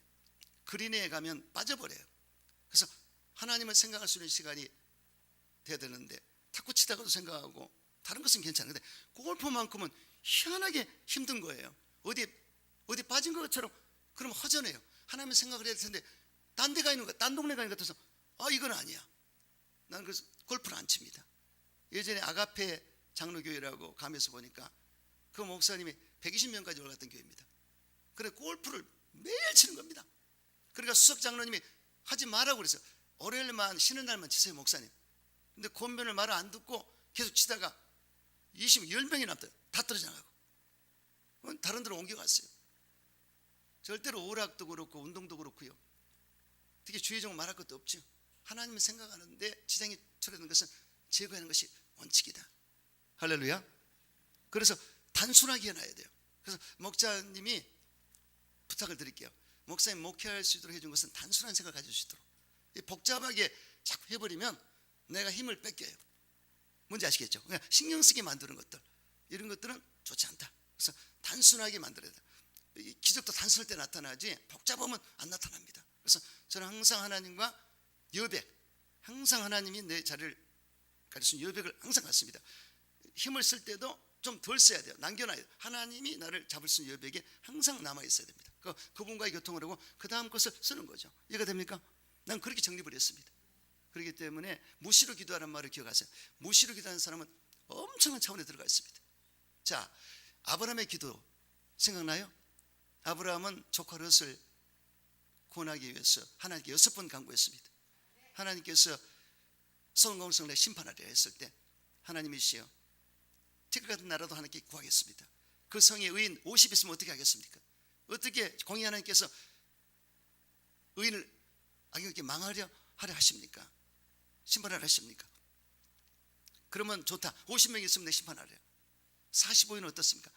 그린에 가면 빠져버려요. 그래서 하나님을 생각할 수 있는 시간이 돼야 되는데 탁구 치다가도 생각하고 다른 것은 괜찮은데 골프만큼은 희한하게 힘든 거예요. 어디 빠진 것처럼 그러면 허전해요. 하나님의 생각을 해야 될 텐데 딴 데 가 있는 거, 딴 동네 가는 것 같아서 이건 아니야. 나는 그래서 골프를 안 칩니다. 예전에 아가페 장로교회라고 가면서 보니까 그 목사님이 120명까지 올라갔던 교회입니다. 그래 골프를 매일 치는 겁니다. 그러니까 수석 장로님이 하지 말라고 그랬어요. 월요일만 쉬는 날만 치세요 목사님. 근데 권면을 말을 안 듣고 계속 치다가 10명이 남다 다 떨어져 나가고 다른 데로 옮겨갔어요. 절대로 오락도 그렇고 운동도 그렇고요. 특히 주의적으로 말할 것도 없죠. 하나님을 생각하는데 지장이 초래되는 것은 제거하는 것이 원칙이다. 할렐루야. 그래서 단순하게 해놔야 돼요. 그래서 목자님이 부탁을 드릴게요. 목사님 목회할 수 있도록 해준 것은 단순한 생각을 가질 수 있도록. 복잡하게 자꾸 해버리면 내가 힘을 뺏겨요. 뭔지 아시겠죠? 그냥 신경 쓰게 만드는 것들, 이런 것들은 좋지 않다. 그래서 단순하게 만들어야 돼. 기적도 단순할 때 나타나지 복잡하면 안 나타납니다. 그래서 저는 항상 하나님과 여백, 항상 하나님이 내 자리를 가르치는 여백을 항상 갖습니다. 힘을 쓸 때도 좀 덜 써야 돼요. 남겨놔야 돼요. 하나님이 나를 잡을 수 있는 여백에 항상 남아있어야 됩니다. 그분과의 교통을 하고 그 다음 것을 쓰는 거죠. 이해가 됩니까? 난 그렇게 정립을 했습니다. 그렇기 때문에 무시로 기도하는 말을 기억하세요. 무시로 기도하는 사람은 엄청난 차원에 들어가 있습니다. 자, 아브라함의 기도 생각나요? 아브라함은 조카 롯을 구원하기 위해서 하나님께 6번 간구했습니다. 하나님께서 소돔과 고모라를 심판하려 했을 때 하나님이시여 티끌 같은 나라도 하나님께 구하겠습니다. 그 성에 의인 50 있으면 어떻게 하겠습니까? 어떻게 공의 하나님께서 의인을 악인에게 망하려 하려 하십니까? 심판하려 하십니까? 그러면 좋다. 50명 있으면 내 심판하려. 45인은 어떻습니까?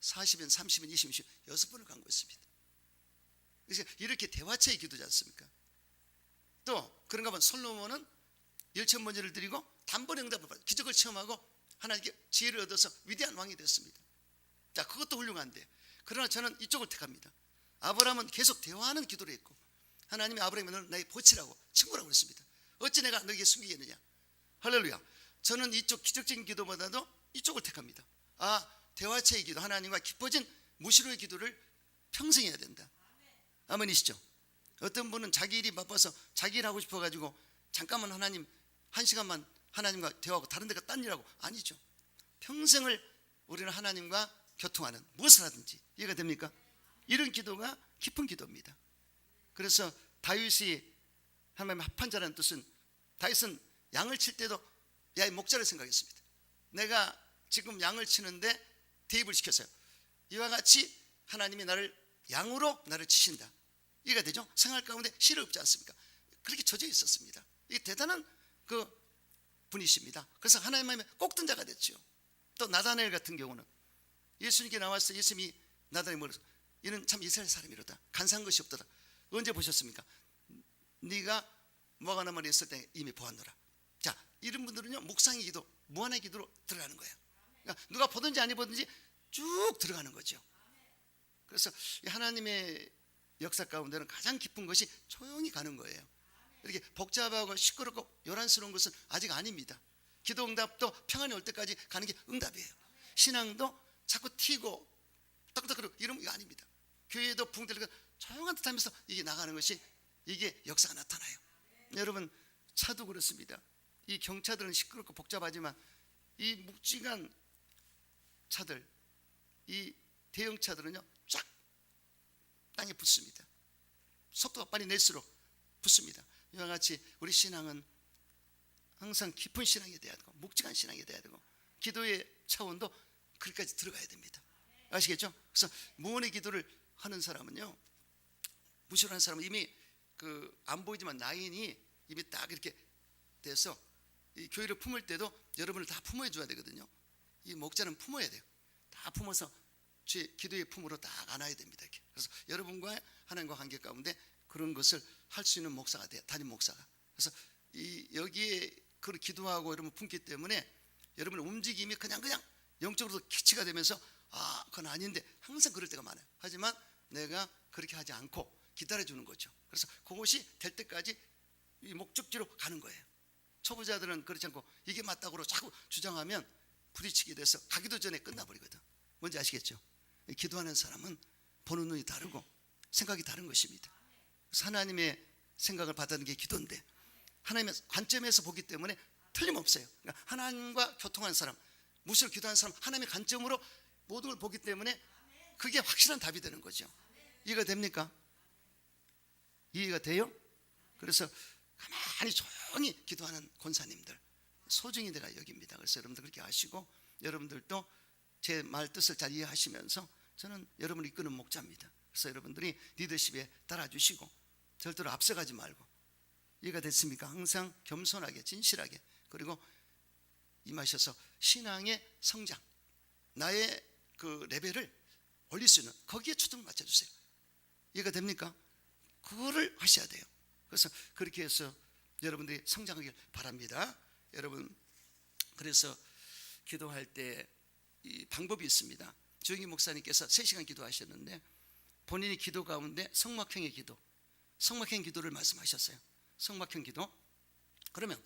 40인, 30인, 20인 6번을 간구했습니다. 그래서 이렇게 대화체의 기도지 않습니까? 또 그런가 하면 솔로몬은 1,000번제를 드리고 단번에 응답을 받아 기적을 체험하고 하나님께 지혜를 얻어서 위대한 왕이 됐습니다. 자, 그것도 훌륭한데 그러나 저는 이쪽을 택합니다. 아브라함은 계속 대화하는 기도를 했고 하나님이 아브라함이 너는 나의 보치라고 친구라고 그랬습니다. 어찌 내가 너에게 숨기겠느냐. 할렐루야. 저는 이쪽 기적적인 기도보다도 이쪽을 택합니다. 대화체의 기도, 하나님과 깊어진 무시로의 기도를 평생 해야 된다. 아멘이시죠? 어떤 분은 자기 일이 바빠서 자기 일 하고 싶어가지고 잠깐만 하나님 1시간만 하나님과 대화하고 다른 데가 딴 일하고 아니죠. 평생을 우리는 하나님과 교통하는 무엇을 하든지. 이해가 됩니까? 이런 기도가 깊은 기도입니다. 그래서 다윗이 하나님의 합한 자라는 뜻은 다윗은 양을 칠 때도 야, 이 목자를 생각했습니다. 내가 지금 양을 치는데 대입을 시켰어요. 이와 같이 하나님이 나를 양으로 나를 치신다. 이해가 되죠? 생활 가운데 실을 없지 않습니까? 그렇게 젖어 있었습니다. 이 대단한 그 분이십니다. 그래서 하나님의 꼭든 자가 됐죠. 또 나다나엘 같은 경우는 예수님께 나와서 예수님이 나다나엘 물어서 이는 참 이스라엘 사람이로다. 간사한 것이 없도다. 언제 보셨습니까? 네가 뭐가 하나 말이 있을 때 이미 보았노라. 자, 이런 분들은요 묵상의 기도, 무한의 기도로 들어가는 거예요. 그러니까 누가 보든지 아니 보든지 쭉 들어가는 거죠. 그래서 하나님의 역사 가운데는 가장 깊은 것이 조용히 가는 거예요. 이렇게 복잡하고 시끄럽고 요란스러운 것은 아직 아닙니다. 기도 응답도 평안이 올 때까지 가는 게 응답이에요. 신앙도 자꾸 튀고 딱딱거리고 이런 게 아닙니다. 교회도 붕대리고 조용한 듯 하면서 이게 나가는 것이 이게 역사가 나타나요. 여러분 차도 그렇습니다. 이 경차들은 시끄럽고 복잡하지만 이 묵직한 차들, 이 대형차들은요 쫙 땅에 붙습니다. 속도가 빨리 낼수록 붙습니다. 이와 같이 우리 신앙은 항상 깊은 신앙이 돼야 되고 묵직한 신앙이 돼야 되고 기도의 차원도 거기까지 들어가야 됩니다. 아시겠죠? 그래서 무언의 기도를 하는 사람은요, 무시하는 사람은 이미 안 보이지만 라인이 이미 딱 이렇게 돼서 이 교회를 품을 때도 여러분을 다 품어야 줘야 되거든요. 이 목자는 품어야 돼요. 다 품어서 주의 기도의 품으로 딱 안아야 됩니다. 이렇게. 그래서 여러분과 하나님과 관계 가운데 그런 것을 할 수 있는 목사가 돼요. 담임 목사가. 그래서 여기에 그걸 기도하고 여러분 품기 때문에 여러분의 움직임이 그냥 영적으로도 캐치가 되면서 그건 아닌데 항상 그럴 때가 많아요. 하지만 내가 그렇게 하지 않고 기다려주는 거죠. 그래서 그것이 될 때까지 이 목적지로 가는 거예요. 초보자들은 그렇지 않고 이게 맞다고 자꾸 주장하면 부딪히게 돼서 가기도 전에 끝나버리거든. 뭔지 아시겠죠? 기도하는 사람은 보는 눈이 다르고 생각이 다른 것입니다. 그래서 하나님의 생각을 받아들이는 게 기도인데 하나님의 관점에서 보기 때문에 틀림없어요. 그러니까 하나님과 교통하는 사람, 무시로 기도하는 사람, 하나님의 관점으로 모든 걸 보기 때문에 그게 확실한 답이 되는 거죠. 이해가 됩니까? 이해가 돼요? 그래서 가만히 조용히 기도하는 권사님들 소중히 내가 여깁니다. 그래서 여러분들 그렇게 하시고, 여러분들도 제 말 뜻을 잘 이해하시면서, 저는 여러분을 이끄는 목자입니다. 그래서 여러분들이 리더십에 따라주시고 절대로 앞서가지 말고, 이해가 됐습니까? 항상 겸손하게 진실하게, 그리고 임하셔서 신앙의 성장, 나의 그 레벨을 올릴 수 있는 거기에 초점을 맞춰주세요. 이해가 됩니까? 그거를 하셔야 돼요. 그래서 그렇게 해서 여러분들이 성장하길 바랍니다. 여러분, 그래서 기도할 때 이 방법이 있습니다. 주영기 목사님께서 3시간 기도하셨는데 본인이 기도 가운데 성막형의 기도, 성막형 기도를 말씀하셨어요. 성막형 기도. 그러면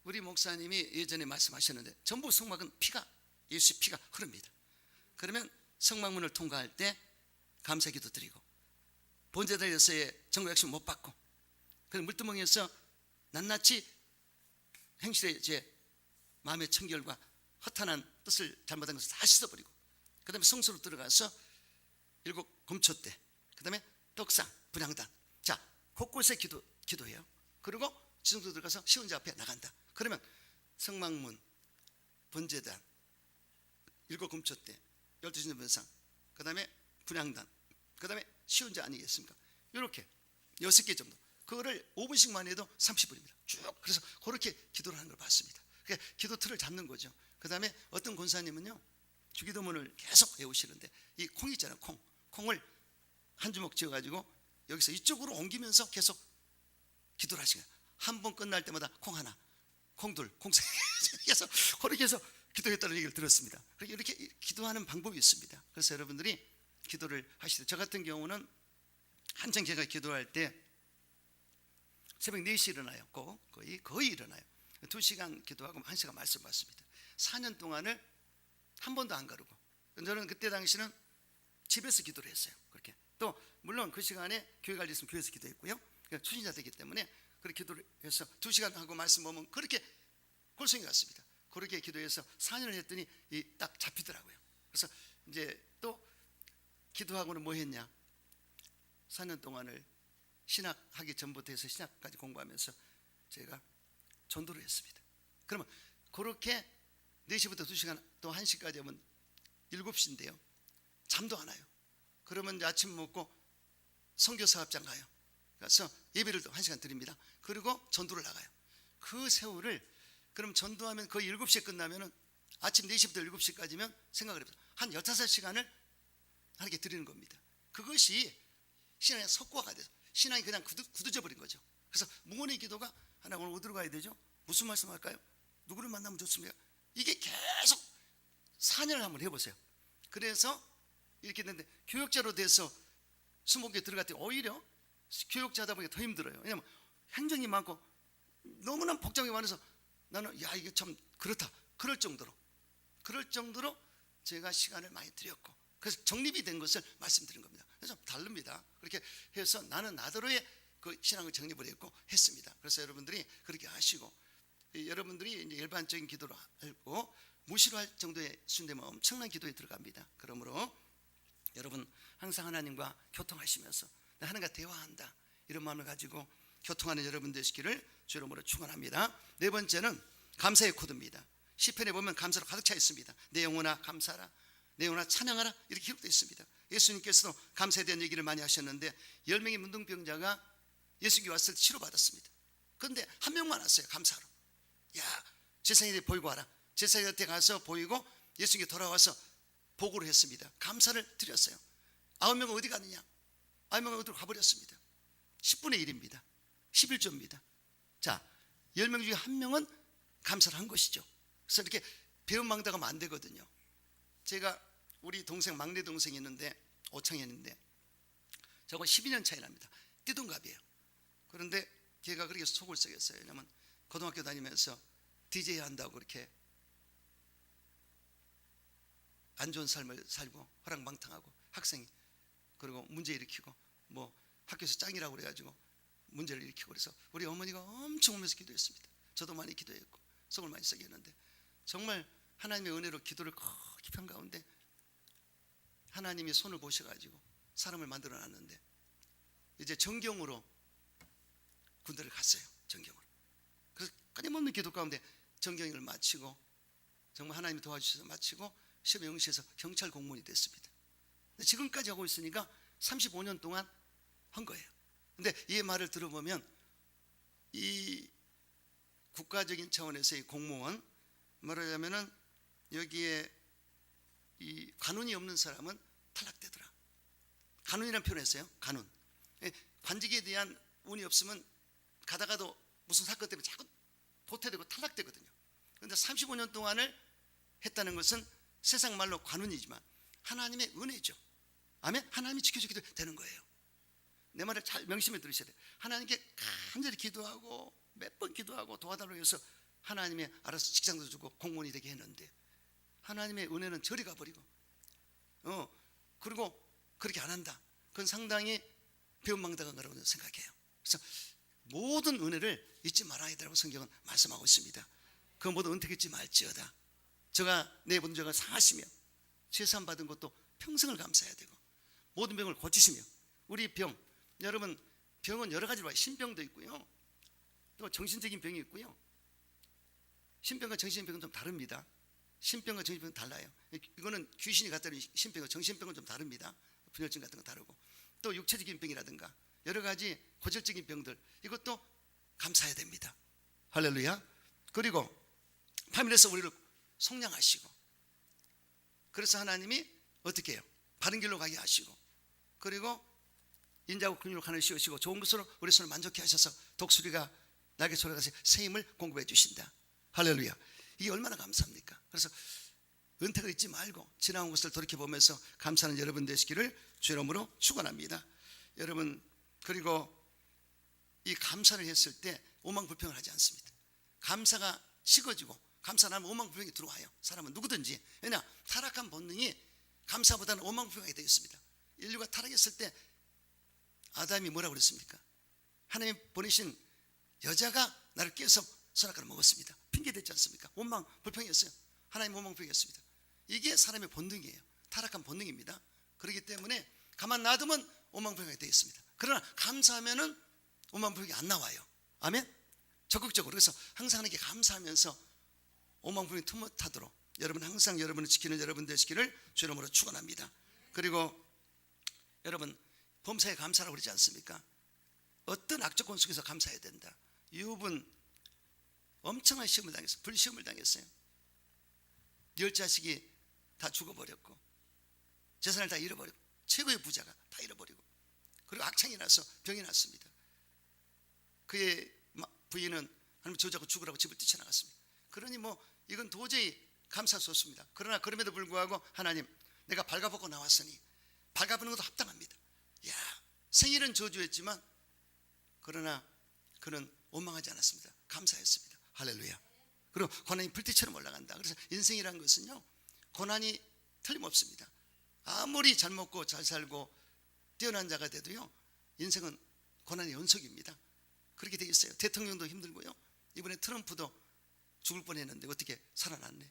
우리 목사님이 예전에 말씀하셨는데 전부 성막은 피가, 예수의 피가 흐릅니다. 그러면 성막문을 통과할 때 감사기도 드리고, 본제단에서의 정거 약속 못 받고, 그래서 물두멍에서 낱낱이 행실의 제 마음의 청결과 허탄한 뜻을 잘못한 것을 다 씻어버리고, 그 다음에 성소로 들어가서 7 금초 때, 그 다음에 떡상, 분향단, 자 곳곳에 기도해요. 그리고 지성소 들어가서 시온자 앞에 나간다. 그러면 성막문, 번제단, 7 금초 때, 12신전 변상, 그 다음에 분향단, 그 다음에 시온자 아니겠습니까? 이렇게 6개 정도, 그거를 5분씩만 해도 30분입니다 쭉. 그래서 그렇게 기도를 하는 걸 봤습니다. 그러니까 기도 틀을 잡는 거죠. 그 다음에 어떤 권사님은요, 주기도문을 계속 외우시는데 이 콩 있잖아요. 콩을 한 주먹 쥐어가지고 여기서 이쪽으로 옮기면서 계속 기도를 하시는 거예요. 한 번 끝날 때마다 콩 하나, 콩 둘, 콩 세 해서 그렇게 해서 기도했다는 얘기를 들었습니다. 이렇게 기도하는 방법이 있습니다. 그래서 여러분들이 기도를 하시죠. 저 같은 경우는 한창 제가 기도할 때 새벽 4시 일어나요. 거의 일어나요. 2시간 기도하고 1시간 말씀 받습니다. 4년 동안을 한 번도 안 가르고, 저는 그때 당시는 집에서 기도를 했어요. 그렇게. 또 물론 그 시간에 교회 갈 일 있으면 교회에서 기도했고요. 초신자 되기 때문에 그렇게 기도를 해서 2시간 하고 말씀 보면 그렇게 골성이 갔습니다. 그렇게 기도해서 4년을 했더니 딱 잡히더라고요. 그래서 이제 또 기도하고는 뭐 했냐, 4년 동안을 신학하기 전부터 해서 신학까지 공부하면서 제가 전도를 했습니다. 그러면 그렇게 4시부터 2시간 또 1시까지 하면 7시인데요 잠도 안 와요. 그러면 이제 아침 먹고 선교사업장 가요. 가서 예배를 또 1시간 드립니다. 그리고 전도를 나가요. 그 세월을, 그럼 전도하면 거의 7시에 끝나면 아침 4시부터 7시까지면 생각을 해보세요. 한 15시간을 하나님께 드리는 겁니다. 그것이 신앙의 석고가 돼서 신앙이 그냥 굳어져 버린 거죠. 그래서 무언의 기도가, 하나 오늘 어디로 가야 되죠? 무슨 말씀 할까요? 누구를 만나면 좋습니까? 이게 계속 4년을 한번 해보세요. 그래서 이렇게 됐는데, 교역자로 돼서 수목교에 들어갈 때 오히려 교역자 하다 보니까 더 힘들어요. 왜냐하면 행정이 많고 너무나 복잡하게 많아서 나는 야 이게 참 그렇다, 그럴 정도로 제가 시간을 많이 드렸고, 그래서 정립이 된 것을 말씀드린 겁니다. 그래서 다릅니다. 그렇게 해서 나는 나더러의 그 신앙을 정립을 했고 했습니다. 그래서 여러분들이 그렇게 하시고, 여러분들이 이제 일반적인 기도로 하고 무시로 할 정도의 순대면 엄청난 기도에 들어갑니다. 그러므로 여러분 항상 하나님과 교통하시면서 하나님과 대화한다, 이런 마음을 가지고 교통하는 여러분 되시기를 주 이름으로 축원합니다. 4번째는 감사의 코드입니다. 시편에 보면 감사로 가득 차 있습니다. 내 영혼아 감사하라, 내 영혼아 찬양하라, 이렇게 기록되어 있습니다. 예수님께서도 감사에 대한 얘기를 많이 하셨는데 10명의 문둥병자가 예수님께 왔을 때 치료받았습니다. 그런데 한 명만 왔어요. 감사로. 야, 제사장에게 보이고 와라. 제사장한테 가서 보이고 예수님께 돌아와서 보고를 했습니다. 감사를 드렸어요. 9명은 어디 갔느냐? 9명은 어디로 가버렸습니다. 10분의 1입니다 11조입니다 자, 10명 중에 한 명은 감사를 한 것이죠. 그래서 이렇게 배은망덕하면 안 되거든요. 제가 우리 동생, 막내 동생이 있는데 오창현인데 저거 12년 차이 납니다. 띠동갑이에요. 그런데 걔가 그렇게 속을 썩였어요. 왜냐하면 고등학교 다니면서 DJ 한다고 그렇게 안 좋은 삶을 살고 호랑방탕하고 학생이, 그리고 문제 일으키고 뭐 학교에서 짱이라고 그래가지고 문제를 일으키고 그래서 우리 어머니가 엄청 울면서 기도했습니다. 저도 많이 기도했고 속을 많이 썩게 했는데 정말 하나님의 은혜로 기도를 깊이 한 가운데 하나님이 손을 보셔가지고 사람을 만들어 놨는데 이제 정경으로 군대를 갔어요. 정경으로. 그래서 끊임없는 기도 가운데 정경을 마치고 정말 하나님이 도와주셔서 마치고 시험에 응시해서 경찰 공무원이 됐습니다. 지금까지 하고 있으니까 35년 동안 한 거예요. 근데 이 말을 들어보면 이 국가적인 차원에서의 공무원, 말하자면은 여기에 이 간운이 없는 사람은 탈락되더라. 간운이라는 표현을 했어요. 간운. 관직에 대한 운이 없으면 가다가도 무슨 사건 때문에 자꾸 도태되고 탈락되거든요. 그런데 35년 동안을 했다는 것은 세상 말로 관운이지만 하나님의 은혜죠. 아멘. 하나님이 지켜주기도 되는 거예요. 내 말을 잘 명심해 들으셔야 돼요. 하나님께 간절히 기도하고 몇 번 기도하고 도와달라고 해서 하나님이 알아서 직장도 주고 공무원이 되게 했는데 하나님의 은혜는 저리 가버리고 그리고 그렇게 안 한다. 그건 상당히 배은망덕한 거라고 생각해요. 그래서 모든 은혜를 잊지 말아야 되라고 성경은 말씀하고 있습니다. 그 모든 은택 잊지 말지어다. 저가 내 모든 죄가 상하시며 죄사함 받은 것도 평생을 감사해야 되고 모든 병을 고치시며 우리 병, 여러분 병은 여러 가지로 봐요. 신병도 있고요. 또 정신적인 병이 있고요. 신병과 정신적인 병은 좀 다릅니다. 신병과 정신병은 달라요. 이거는 귀신이 갖다 놓은 신병과 정신병은 좀 다릅니다. 분열증 같은 거 다르고 또 육체적인 병이라든가 여러 가지 고질적인 병들 이것도 감사해야 됩니다. 할렐루야. 그리고 파멸해서 우리를 속량하시고 그래서 하나님이 어떻게 해요? 바른 길로 가게 하시고 그리고 인자하고 긍휼로 가는 씌우시고 좋은 것으로 우리 손을 만족해 하셔서 독수리가 날개 소리가서 새 힘을 공급해 주신다. 할렐루야. 이게 얼마나 감사합니까? 그래서 은택을 잊지 말고 지나온 것을 돌이켜보면서 감사하는 여러분 되시기를 주의 이름으로 축원합니다. 여러분 그리고 이 감사를 했을 때 오망불평을 하지 않습니다. 감사가 식어지고 감사하면 오망불평이 들어와요. 사람은 누구든지. 왜냐 타락한 본능이 감사보다는 오망불평이 되어 있습니다. 인류가 타락했을 때 아담이 뭐라고 그랬습니까? 하나님 보내신 여자가 나를 깨서 선악과를 먹었습니다. 핑계대지 않습니까? 오망불평이었어요. 하나님 오망불평이었습니다. 이게 사람의 본능이에요. 타락한 본능입니다. 그렇기 때문에 가만 놔두면 오망불평이 되어 있습니다. 그러나 감사하면은 오망불평이 안 나와요. 아멘? 적극적으로. 그래서 항상 하나님께 감사하면서 오망불평이 투못하도록 여러분 항상 여러분을 지키는 여러분 되시기를 주 이름으로 축원합니다. 그리고 여러분 범사에 감사라고 그러지 않습니까? 어떤 악조건 속에서 감사해야 된다. 욥은 엄청난 시험을 당했어요. 불시험을 당했어요. 10자식이 다 죽어버렸고 재산을 다 잃어버리고 최고의 부자가 다 잃어버리고 그리고 악창이 나서 병이 났습니다. 그의 부인은 하나님 저주하고 죽으라고 집을 뛰쳐나갔습니다. 그러니 뭐 이건 도저히 감사할 수 없습니다. 그러나 그럼에도 불구하고 하나님 내가 발가벗고 나왔으니 발가벗는 것도 합당합니다. 야, 생일은 저주했지만 그러나 그는 원망하지 않았습니다. 감사했습니다. 할렐루야. 그리고 고난이 불빛처럼 올라간다. 그래서 인생이란 것은요 고난이 틀림없습니다. 아무리 잘 먹고 잘 살고 뛰어난 자가 돼도요 인생은 고난의 연속입니다. 그렇게 돼 있어요. 대통령도 힘들고요 이번에 트럼프도 죽을 뻔했는데 어떻게 살아났네.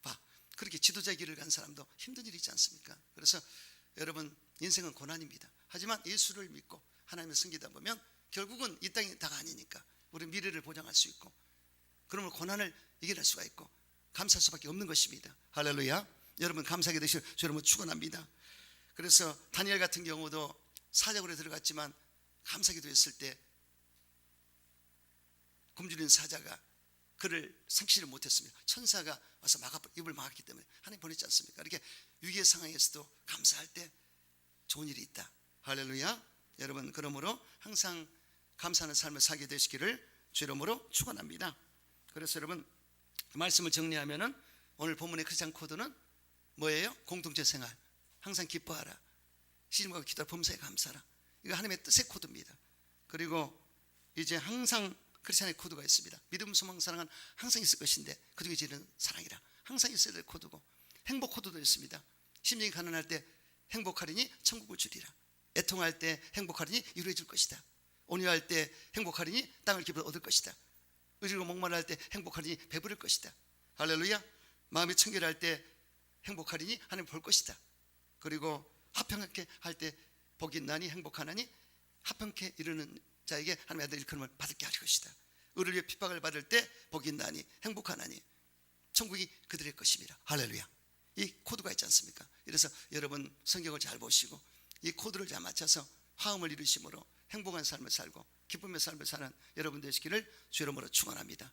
봐, 그렇게 지도자 길을 간 사람도 힘든 일이 있지 않습니까? 그래서 여러분 인생은 고난입니다. 하지만 예수를 믿고 하나님을 섬기다 보면 결국은 이 땅이 다가 아니니까 우리 미래를 보장할 수 있고 그러면 고난을 이겨낼 수가 있고 감사할 수밖에 없는 것입니다. 할렐루야. 여러분 감사하게 되시길 주 여러분 축원합니다. 그래서 다니엘 같은 경우도 사자굴에 들어갔지만 감사기도 했을 때 굶주린 사자가 그를 상실을 못했습니다. 천사가 와서 입을 막았기 때문에 하나님 보냈지 않습니까? 이렇게 위기의 상황에서도 감사할 때 좋은 일이 있다. 할렐루야. 여러분 그러므로 항상 감사하는 삶을 살게 되시기를 주 이름으로 축원합니다. 그래서 여러분 말씀을 정리하면은 오늘 본문의 크리스찬 코드는 뭐예요? 공동체 생활. 항상 기뻐하라. 시즘과 기도하라. 범사에 감사하라. 이거 하나님의 뜻의 코드입니다. 그리고 이제 항상 크리스찬의 코드가 있습니다. 믿음, 소망, 사랑은 항상 있을 것인데 그중에 제일은 사랑이라. 항상 있어야 될 코드고 행복 코드도 있습니다. 심령이 가난할 때 행복하리니 천국을 주리라. 애통할 때 행복하리니 이루어질 것이다. 온유할 때 행복하리니 땅을 기쁘게 얻을 것이다. 의리로 목마를 할 때 행복하리니 배부를 것이다. 할렐루야. 마음이 청결할 때 행복하리니 하나님 볼 것이다. 그리고 화평하게 할 때 복이 있나니 행복하나니 화평케 이르는 자에게 하나님의 아들 일컬음을 받게 할 것이다. 의를 위해 핍박을 받을 때 복이 있나니 행복하나니 천국이 그들의 것입니다. 할렐루야. 이 코드가 있지 않습니까? 이래서 여러분 성경을 잘 보시고 이 코드를 잘 맞춰서 화음을 이루심으로 행복한 삶을 살고 기쁨의 삶을 사는 여러분 되시기를 주의 이름으로 축원합니다.